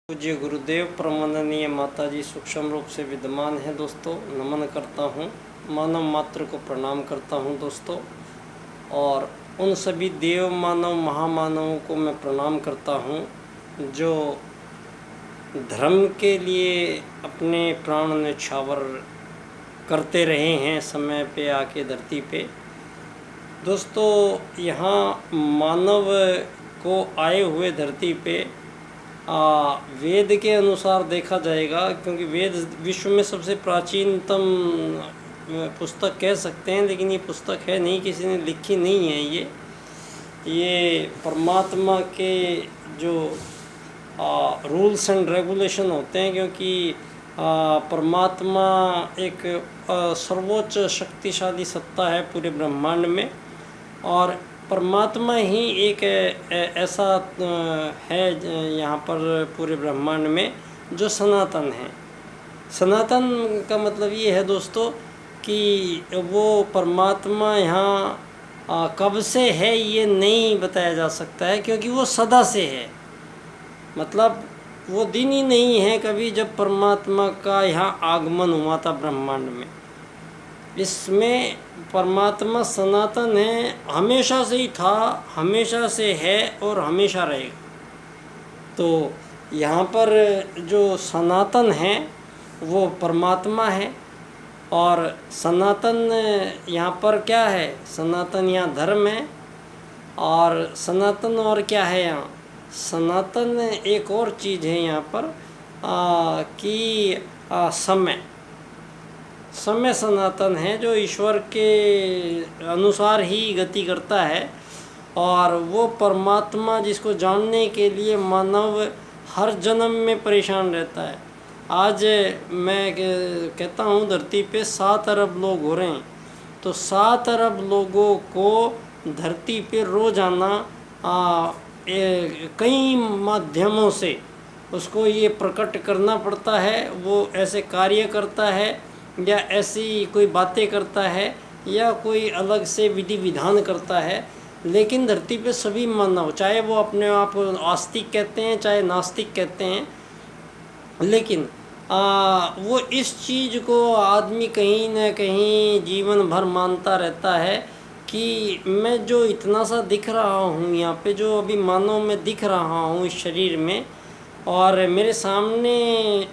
पूज्य गुरुदेव परमवंदनीय माताजी सूक्ष्म रूप से विद्यमान है दोस्तों। नमन करता हूँ, मानव मात्र को प्रणाम करता हूँ दोस्तों। और उन सभी देव मानव महामानवों को मैं प्रणाम करता हूँ जो धर्म के लिए अपने प्राण न्यौछावर करते रहे हैं समय पे आके धरती पे। दोस्तों यहाँ मानव को आए हुए धरती पे वेद के अनुसार देखा जाएगा, क्योंकि वेद विश्व में सबसे प्राचीनतम पुस्तक कह सकते हैं, लेकिन ये पुस्तक है नहीं, किसी ने लिखी नहीं है। ये परमात्मा के जो रूल्स एंड रेगुलेशन होते हैं, क्योंकि परमात्मा एक सर्वोच्च शक्तिशाली सत्ता है पूरे ब्रह्मांड में, और परमात्मा ही एक ऐसा है यहाँ पर पूरे ब्रह्मांड में जो सनातन है। सनातन का मतलब ये है दोस्तों कि वो परमात्मा यहाँ कब से है ये नहीं बताया जा सकता है, क्योंकि वो सदा से है। मतलब वो दिन ही नहीं है कभी जब परमात्मा का यहाँ आगमन हुआ था ब्रह्मांड में। इसमें परमात्मा सनातन है, हमेशा से ही था, हमेशा से है और हमेशा रहेगा। तो यहाँ पर जो सनातन है वो परमात्मा है। और सनातन यहाँ पर क्या है? सनातन यहाँ धर्म है। और सनातन और क्या है यहाँ? सनातन एक और चीज़ है यहाँ पर कि समय सनातन है, जो ईश्वर के अनुसार ही गति करता है। और वो परमात्मा जिसको जानने के लिए मानव हर जन्म में परेशान रहता है। आज मैं कहता हूँ धरती पे 7 अरब लोग हो रहे हैं, तो 7 अरब लोगों को धरती पे रोज़ाना कई माध्यमों से उसको ये प्रकट करना पड़ता है। वो ऐसे कार्य करता है या ऐसी कोई बातें करता है या कोई अलग से विधि विधान करता है, लेकिन धरती पे सभी मानव, चाहे वो अपने आप को आस्तिक कहते हैं चाहे नास्तिक कहते हैं, लेकिन वो इस चीज़ को आदमी कहीं न कहीं जीवन भर मानता रहता है कि मैं जो इतना सा दिख रहा हूँ यहाँ पे, जो अभी मानव में दिख रहा हूँ इस शरीर में, और मेरे सामने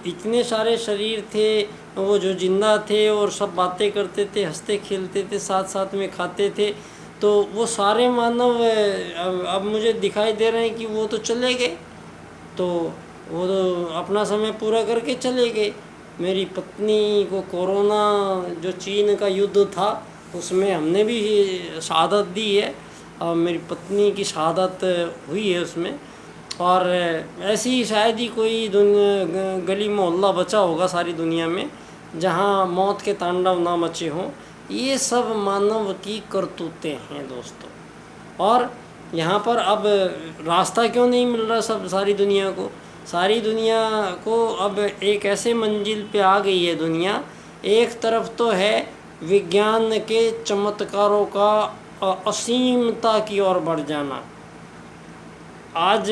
इतने सारे शरीर थे वो जो जिंदा थे और सब बातें करते थे, हंसते खेलते थे, साथ साथ में खाते थे, तो वो सारे मानव अब मुझे दिखाई दे रहे हैं कि वो तो चले गए, तो वो तो अपना समय पूरा करके चले गए। मेरी पत्नी को कोरोना जो चीन का युद्ध था उसमें हमने भी शहादत दी है, और मेरी पत्नी की शहादत हुई है उसमें। और ऐसी ही शायद ही कोई गली मोहल्ला बचा होगा सारी दुनिया में जहाँ मौत के तांडव ना मचे हों। ये सब मानव की करतूतें हैं दोस्तों। और यहाँ पर अब रास्ता क्यों नहीं मिल रहा सारी दुनिया को? सारी दुनिया को अब एक ऐसे मंजिल पे आ गई है दुनिया। एक तरफ तो है विज्ञान के चमत्कारों का असीमता की ओर बढ़ जाना। आज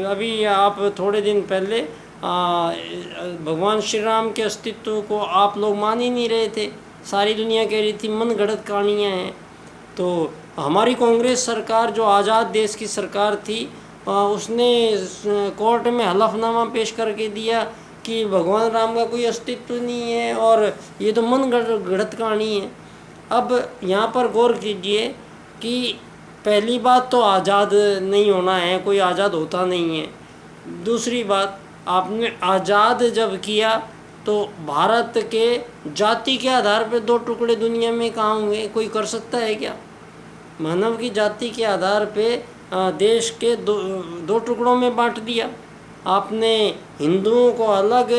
अभी आप थोड़े दिन पहले भगवान श्री राम के अस्तित्व को आप लोग मान ही नहीं रहे थे। सारी दुनिया कह रही थी मन गढ़ंत कहानियाँ हैं। तो हमारी कांग्रेस सरकार जो आज़ाद देश की सरकार थी, उसने कोर्ट में हलफनामा पेश करके दिया कि भगवान राम का कोई अस्तित्व नहीं है और ये तो मन गढ़ंत कहानी है। अब यहाँ पर गौर कीजिए कि पहली बात तो आज़ाद नहीं होना है, कोई आज़ाद होता नहीं है। दूसरी बात, आपने आज़ाद जब किया तो भारत के जाति के आधार पर 2 टुकड़े दुनिया में कहाँ होंगे? कोई कर सकता है क्या? मानव की जाति के आधार पे देश के दो टुकड़ों में बांट दिया। आपने हिंदुओं को अलग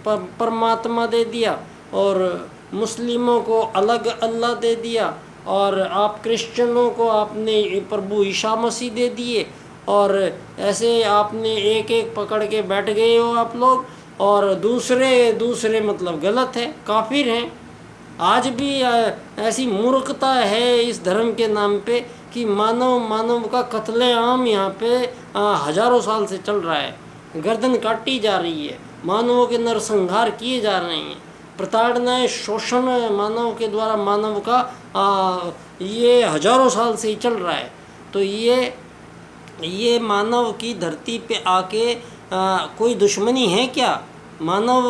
परमात्मा दे दिया और मुस्लिमों को अलग अल्लाह दे दिया, और आप क्रिश्चियनों को आपने प्रभु ईसा मसीह दे दिए, और ऐसे आपने एक एक पकड़ के बैठ गए हो आप लोग। और दूसरे मतलब गलत है, काफिर हैं। आज भी ऐसी मूर्खता है इस धर्म के नाम पे कि मानव का कत्लेआम यहाँ पे हज़ारों साल से चल रहा है। गर्दन काटी जा रही है, मानवों के नरसंहार किए जा रहे हैं, प्रताड़नाएं, शोषण मानव के द्वारा मानव का ये हजारों साल से ही चल रहा है। तो ये मानव की धरती पे आके कोई दुश्मनी है क्या? मानव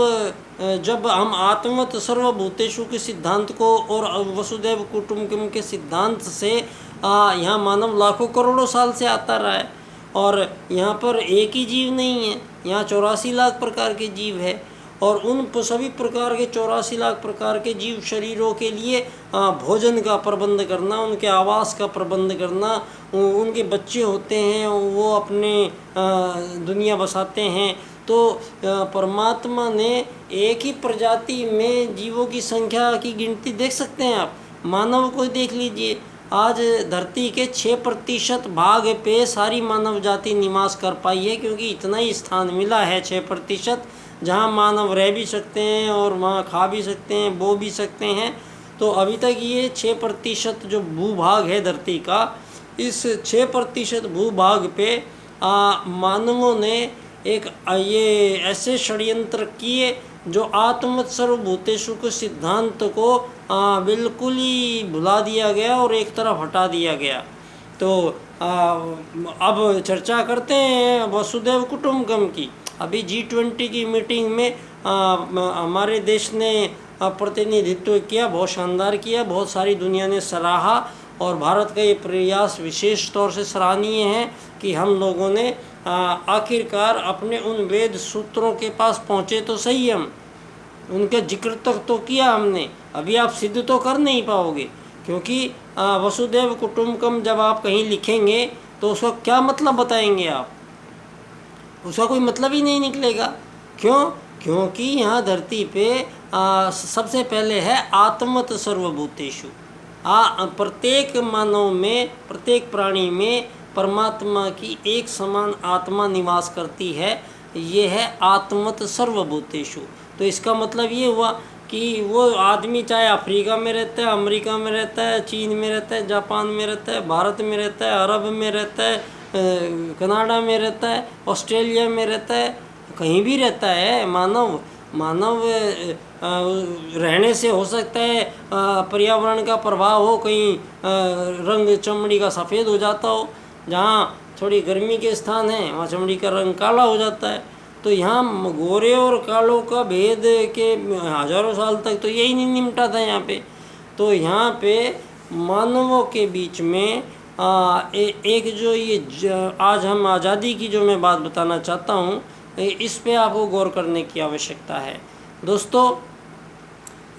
जब हम आत्मवत सर्वभूतेषु के सिद्धांत को और वसुदैव कुटुंबकम के सिद्धांत से यहाँ मानव लाखों करोड़ों साल से आता रहा है, और यहाँ पर एक ही जीव नहीं है, यहाँ 84 लाख प्रकार के जीव है, और उन सभी प्रकार के 84 लाख प्रकार के जीव शरीरों के लिए भोजन का प्रबंध करना, उनके आवास का प्रबंध करना, उनके बच्चे होते हैं वो अपने दुनिया बसाते हैं। तो परमात्मा ने एक ही प्रजाति में जीवों की संख्या की गिनती देख सकते हैं आप, मानव को देख लीजिए। आज धरती के 6% भाग पे सारी मानव जाति निवास कर पाई है, क्योंकि इतना ही स्थान मिला है 6% जहाँ मानव रह भी सकते हैं और वहाँ खा भी सकते हैं, बो भी सकते हैं। तो अभी तक ये 6% जो भूभाग है धरती का, इस 6% भूभाग पे मानवों ने एक ये ऐसे षड्यंत्र किए जो आत्मवत सर्वभूतेषु के सिद्धांत को बिल्कुल ही भुला दिया गया और एक तरफ हटा दिया गया। तो अब चर्चा करते हैं वसुदैव कुटुंबकम की। अभी G20 की मीटिंग में हमारे देश ने प्रतिनिधित्व किया, बहुत शानदार किया, बहुत सारी दुनिया ने सराहा, और भारत का ये प्रयास विशेष तौर से सराहनीय है कि हम लोगों ने आखिरकार अपने उन वेद सूत्रों के पास पहुँचे तो सही, हम उनके जिक्र तक तो किया हमने। अभी आप सिद्ध तो कर नहीं पाओगे, क्योंकि वसुदैव कुटुंबकम जब आप कहीं लिखेंगे तो उसका क्या मतलब बताएंगे आप? उसका कोई मतलब ही नहीं निकलेगा। क्यों? क्योंकि यहाँ धरती पे सबसे पहले है आत्मवत सर्वभूतेषु। प्रत्येक मानव में, प्रत्येक प्राणी में परमात्मा की एक समान आत्मा निवास करती है, ये है आत्मवत सर्वभूतेषु। तो इसका मतलब ये हुआ कि वो आदमी चाहे अफ्रीका में रहता है, अमेरिका में रहता है, चीन में रहता है, जापान में रहता है, भारत में रहता है, अरब में रहता है, कनाडा में रहता है, ऑस्ट्रेलिया में रहता है, कहीं भी रहता है मानव रहने से हो सकता है पर्यावरण का प्रभाव हो, कहीं रंग चमड़ी का सफ़ेद हो जाता हो, जहाँ थोड़ी गर्मी के स्थान है वहाँ चमड़ी का रंग काला हो जाता है। तो यहाँ गोरे और कालों का भेद के हजारों साल तक तो यही नहीं निमटा था यहाँ पे। तो यहाँ पे मानवों के बीच में एक जो ये आज हम आज़ादी की जो मैं बात बताना चाहता हूँ, इस पे आपको गौर करने की आवश्यकता है। दोस्तों,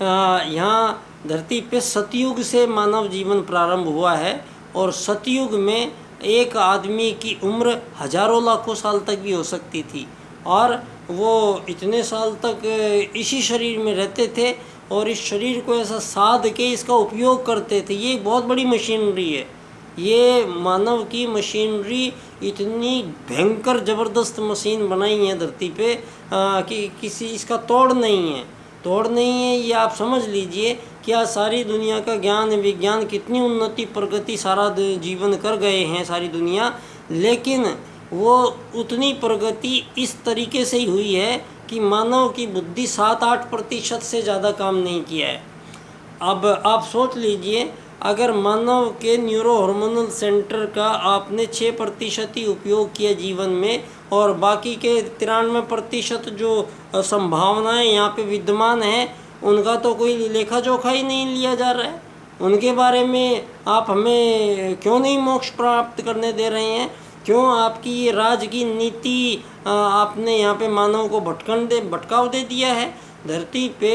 यहाँ धरती पे सतयुग से मानव जीवन प्रारंभ हुआ है, और सतयुग में एक आदमी की उम्र हजारों लाखों साल तक भी हो सकती थी, और वो इतने साल तक इसी शरीर में रहते थे और इस शरीर को ऐसा साध के इसका उपयोग करते थे। ये बहुत बड़ी मशीनरी है, ये मानव की मशीनरी इतनी भयंकर ज़बरदस्त मशीन बनाई है धरती पे कि किसी इसका तोड़ नहीं है। ये आप समझ लीजिए क्या सारी दुनिया का ज्ञान विज्ञान कितनी उन्नति प्रगति सारा जीवन कर गए हैं सारी दुनिया, लेकिन वो उतनी प्रगति इस तरीके से ही हुई है कि मानव की बुद्धि 7-8% से ज़्यादा काम नहीं किया है। अब आप सोच लीजिए, अगर मानव के न्यूरो हार्मोनल सेंटर का आपने 6% ही उपयोग किया जीवन में, और बाकी के 93% जो संभावनाएं यहाँ पे विद्यमान हैं उनका तो कोई लेखा जोखा ही नहीं लिया जा रहा है। उनके बारे में आप हमें क्यों नहीं मोक्ष प्राप्त करने दे रहे हैं? क्यों आपकी ये राज की नीति आपने यहाँ पे मानव को भटकाव दे दिया है? धरती पे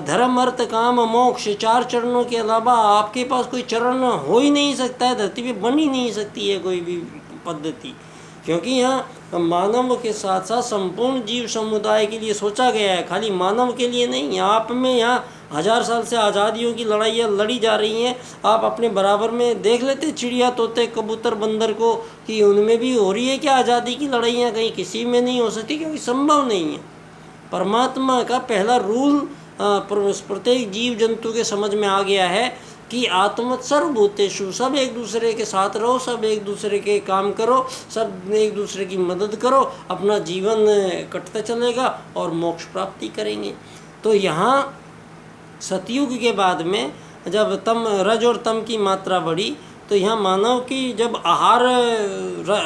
धर्म अर्थ काम मोक्ष 4 चरणों के अलावा आपके पास कोई चरण हो ही नहीं सकता है, धरती पे बन ही नहीं सकती है कोई भी पद्धति, क्योंकि यहाँ मानव के साथ साथ संपूर्ण जीव समुदाय के लिए सोचा गया है, खाली मानव के लिए नहीं। आप में यहाँ 1000 साल से आज़ादियों की लड़ाइयाँ लड़ी जा रही हैं, आप अपने बराबर में देख लेते चिड़िया तोते कबूतर बंदर को कि उनमें भी हो रही है क्या आज़ादी की लड़ाइयाँ? कहीं किसी में नहीं हो सकती, क्योंकि संभव नहीं है। परमात्मा का पहला रूल प्रत्येक जीव जंतु के समझ में आ गया है कि आत्मवत् सर्वभूतेषु, सब एक दूसरे के साथ रहो, सब एक दूसरे के काम करो, सब एक दूसरे की मदद करो, अपना जीवन कटता चलेगा और मोक्ष प्राप्ति करेंगे। तो यहाँ सतयुग के बाद में जब रज और तम की मात्रा बढ़ी, तो यहाँ मानव की जब आहार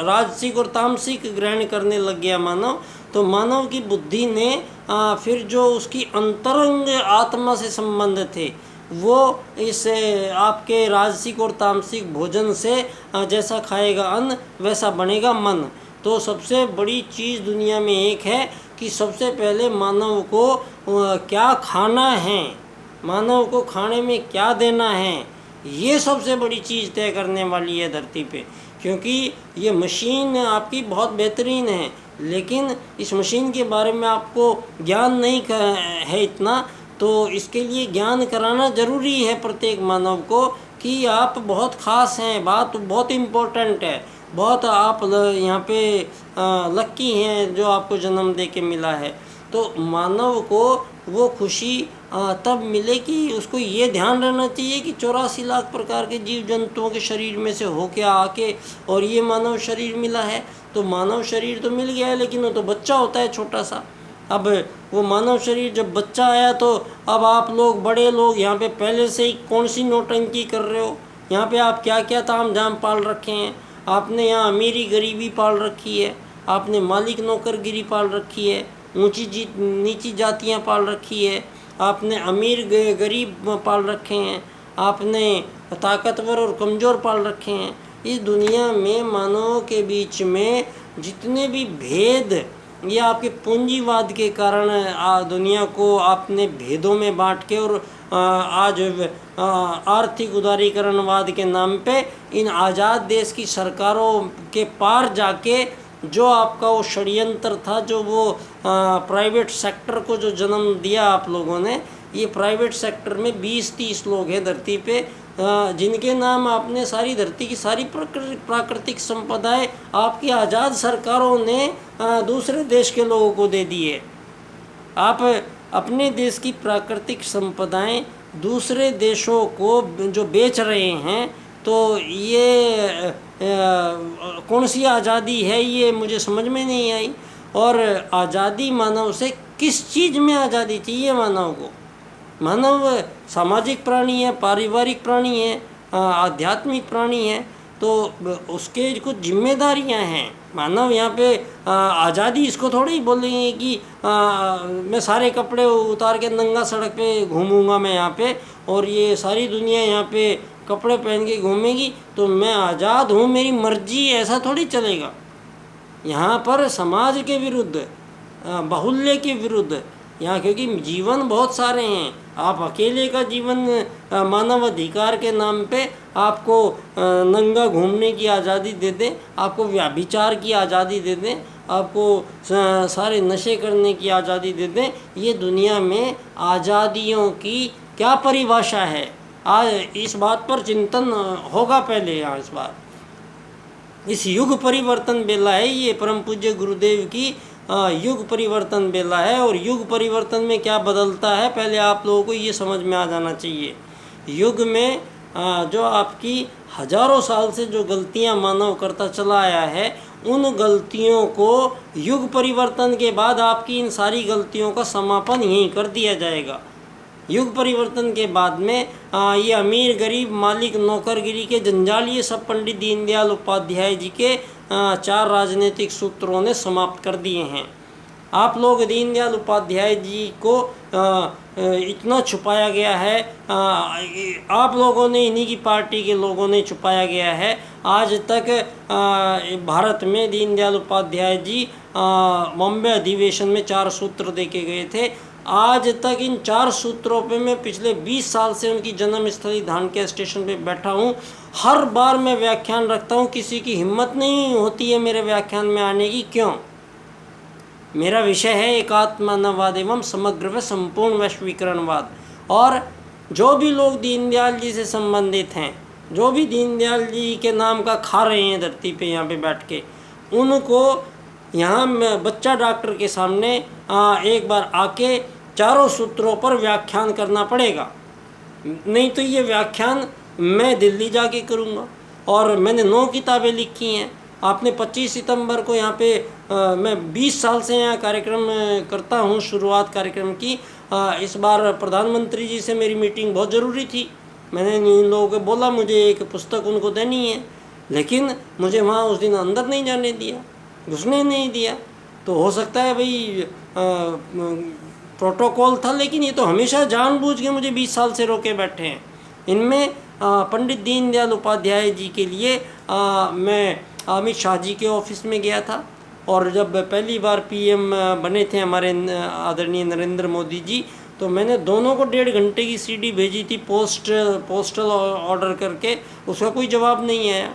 राजसिक और तामसिक ग्रहण करने लग गया मानव, तो मानव की बुद्धि ने फिर जो उसकी अंतरंग आत्मा से संबंध थे वो इस आपके राजसिक और तामसिक भोजन से जैसा खाएगा अन्न वैसा बनेगा मन। तो सबसे बड़ी चीज़ दुनिया में एक है कि सबसे पहले मानव को क्या खाना है, मानव को खाने में क्या देना है, ये सबसे बड़ी चीज़ तय करने वाली है धरती पे। क्योंकि ये मशीन आपकी बहुत बेहतरीन है, लेकिन इस मशीन के बारे में आपको ज्ञान नहीं है इतना, तो इसके लिए ज्ञान कराना ज़रूरी है प्रत्येक मानव को कि आप बहुत ख़ास हैं, बात बहुत इम्पोर्टेंट है, बहुत आप यहाँ पे लक्की हैं जो आपको जन्म दे के मिला है। तो मानव को वो खुशी तब मिले कि उसको ये ध्यान रहना चाहिए कि 84 लाख प्रकार के जीव जंतुओं के शरीर में से होके आके और ये मानव शरीर मिला है। तो मानव शरीर तो मिल गया है, लेकिन वो तो बच्चा होता है छोटा सा। अब वो मानव शरीर जब बच्चा आया, तो अब आप लोग बड़े लोग यहाँ पे पहले से ही कौन सी नौटंकी कर रहे हो। यहाँ पे आप क्या क्या ताम झाम पाल रखे हैं। आपने यहाँ अमीरी गरीबी पाल रखी है, आपने मालिक नौकरगिरी पाल रखी है, ऊंची नीची जातियाँ पाल रखी है, आपने अमीर गरीब पाल रखे हैं, आपने ताकतवर और कमज़ोर पाल रखे हैं। इस दुनिया में मानवों के बीच में जितने भी भेद, ये आपके पूंजीवाद के कारण दुनिया को आपने भेदों में बांट के और आज आर्थिक उदारीकरणवाद के नाम पे इन आज़ाद देश की सरकारों के पार जाके जो आपका वो षड्यंत्र था, जो वो प्राइवेट सेक्टर को जो जन्म दिया आप लोगों ने, ये प्राइवेट सेक्टर में 20-30 लोग हैं धरती पे जिनके नाम आपने सारी धरती की सारी प्राकृतिक संपदाएं आपकी आज़ाद सरकारों ने दूसरे देश के लोगों को दे दी है। आप अपने देश की प्राकृतिक संपदाएं दूसरे देशों को जो बेच रहे हैं, तो ये कौन सी आज़ादी है, ये मुझे समझ में नहीं आई। और आज़ादी मानव से किस चीज़ में आज़ादी चाहिए मानव को? मानव सामाजिक प्राणी है, पारिवारिक प्राणी है, आध्यात्मिक प्राणी है, तो उसके कुछ जिम्मेदारियां हैं। मानव यहाँ पे आज़ादी इसको थोड़ी ही बोलेंगे कि मैं सारे कपड़े उतार के नंगा सड़क पे घूमूंगा मैं यहाँ पे, और ये सारी दुनिया यहाँ पे कपड़े पहन के घूमेगी तो मैं आज़ाद हूँ, मेरी मर्जी, ऐसा थोड़ी चलेगा। यहाँ पर समाज के विरुद्ध, बाहुल्य के विरुद्ध, यहाँ क्योंकि जीवन बहुत सारे हैं, आप अकेले का जीवन मानव अधिकार के नाम पे आपको नंगा घूमने की आज़ादी दे दें, आपको व्यभिचार की आज़ादी दे दें, आपको सारे नशे करने की आज़ादी दे दें, ये दुनिया में आज़ादियों की क्या परिभाषा है? आज इस बात पर चिंतन होगा पहले यहाँ इस बार। इस युग परिवर्तन बेला है, ये परम पूज्य गुरुदेव की युग परिवर्तन बेला है। और युग परिवर्तन में क्या बदलता है पहले आप लोगों को ये समझ में आ जाना चाहिए। युग में जो आपकी हजारों साल से जो गलतियां मानव करता चला आया है, उन गलतियों को युग परिवर्तन के बाद आपकी इन सारी गलतियों का समापन यहीं कर दिया जाएगा। युग परिवर्तन के बाद में ये अमीर गरीब मालिक नौकरगिरी के जंजाल ये सब पंडित दीनदयाल उपाध्याय जी के 4 राजनीतिक सूत्रों ने समाप्त कर दिए हैं। आप लोग दीनदयाल उपाध्याय जी को इतना छुपाया गया है, आप लोगों ने, इन्हीं की पार्टी के लोगों ने छुपाया गया है। आज तक भारत में दीनदयाल उपाध्याय जी बॉम्बे अधिवेशन में 4 सूत्र दे के गए थे। आज तक इन 4 सूत्रों पे मैं पिछले 20 साल से उनकी जन्मस्थली धानक्या स्टेशन पे बैठा हूँ। हर बार मैं व्याख्यान रखता हूँ, किसी की हिम्मत नहीं होती है मेरे व्याख्यान में आने की। क्यों? मेरा विषय है एकात्ममानववाद एवं समग्र व संपूर्ण वैश्वीकरणवाद। और जो भी लोग दीनदयाल जी से संबंधित हैं, जो भी दीनदयाल जी के नाम का खा रहे हैं धरती पे यहाँ पे बैठ के, उनको यहाँ बच्चा डॉक्टर के सामने एक बार आके 4 सूत्रों पर व्याख्यान करना पड़ेगा। नहीं तो ये व्याख्यान मैं दिल्ली जाके करूँगा। और मैंने 9 किताबें लिखी हैं। आपने 25 सितंबर को यहाँ पे मैं 20 साल से यहाँ कार्यक्रम करता हूँ, शुरुआत कार्यक्रम की। इस बार प्रधानमंत्री जी से मेरी मीटिंग बहुत ज़रूरी थी। मैंने इन लोगों को बोला मुझे एक पुस्तक उनको देनी है, लेकिन मुझे वहाँ उस दिन अंदर नहीं जाने दिया, घुसने नहीं दिया। तो हो सकता है भाई प्रोटोकॉल था, लेकिन ये तो हमेशा जानबूझ के मुझे 20 साल से रोके बैठे हैं। इनमें पंडित दीनदयाल उपाध्याय जी के लिए मैं अमित शाह जी के ऑफिस में गया था, और जब पहली बार पीएम बने थे हमारे आदरणीय नरेंद्र मोदी जी, तो मैंने दोनों को 1.5 घंटे की सीडी भेजी थी पोस्टल ऑर्डर करके, उसका कोई जवाब नहीं आया।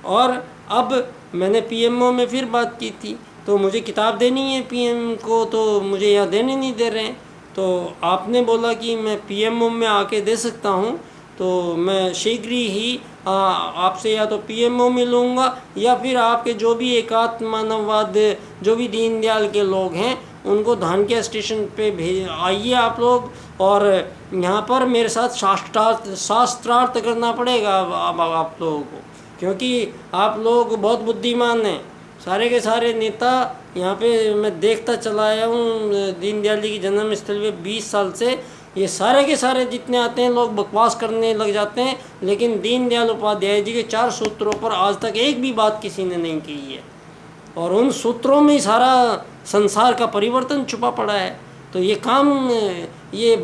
और अब मैंने पीएमओ में फिर बात की थी, तो मुझे किताब देनी है पीएम को, तो मुझे यहाँ देने नहीं दे रहे हैं। तो आपने बोला कि मैं पीएमओ में आके दे सकता हूँ, तो मैं शीघ्र ही आपसे या तो पीएमओ मिलूँगा, या फिर आपके जो भी एकात्म मानववाद, जो भी दीनदयाल के लोग हैं, उनको धानक्या स्टेशन पे भेज आइए आप लोग, और यहाँ पर मेरे साथ शास्त्रार्थ करना पड़ेगा आप लोगों को, क्योंकि आप लोग बहुत बुद्धिमान हैं। सारे के सारे नेता यहाँ पे मैं देखता चला आया हूँ दीनदयाल जी की जन्म स्थल पे 20 साल से, ये सारे के सारे जितने आते हैं लोग बकवास करने लग जाते हैं, लेकिन दीनदयाल उपाध्याय जी के 4 सूत्रों पर आज तक एक भी बात किसी ने नहीं की है, और उन सूत्रों में ही सारा संसार का परिवर्तन छुपा पड़ा है। तो ये काम ये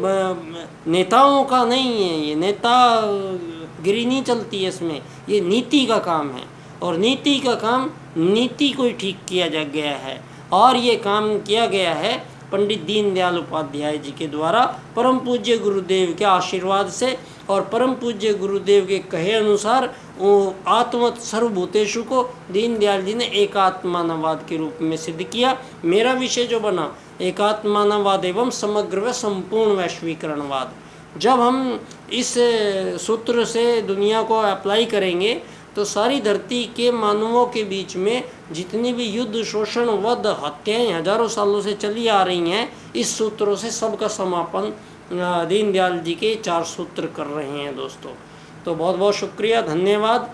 नेताओं का नहीं है, ये नेतागिरी नहीं चलती है इसमें, ये नीति का काम है, और नीति का काम नीति को ही ठीक किया जा गया है। और ये काम किया गया है पंडित दीनदयाल उपाध्याय जी के द्वारा, परम पूज्य गुरुदेव के आशीर्वाद से, और परम पूज्य गुरुदेव के कहे अनुसार आत्मत सर्वभूतेषु को दीनदयाल जी ने एकात्मानवाद के रूप में सिद्ध किया। मेरा विषय जो बना एकात्मानवाद एवं समग्र व संपूर्ण वैश्वीकरणवाद, जब हम इस सूत्र से दुनिया को अप्लाई करेंगे तो सारी धरती के मानवों के बीच में जितनी भी युद्ध, शोषण, वध, हत्याएं हजारों सालों से चली आ रही हैं, इस सूत्रों से सबका समापन दीनदयाल जी के 4 सूत्र कर रहे हैं दोस्तों। तो बहुत बहुत शुक्रिया, धन्यवाद।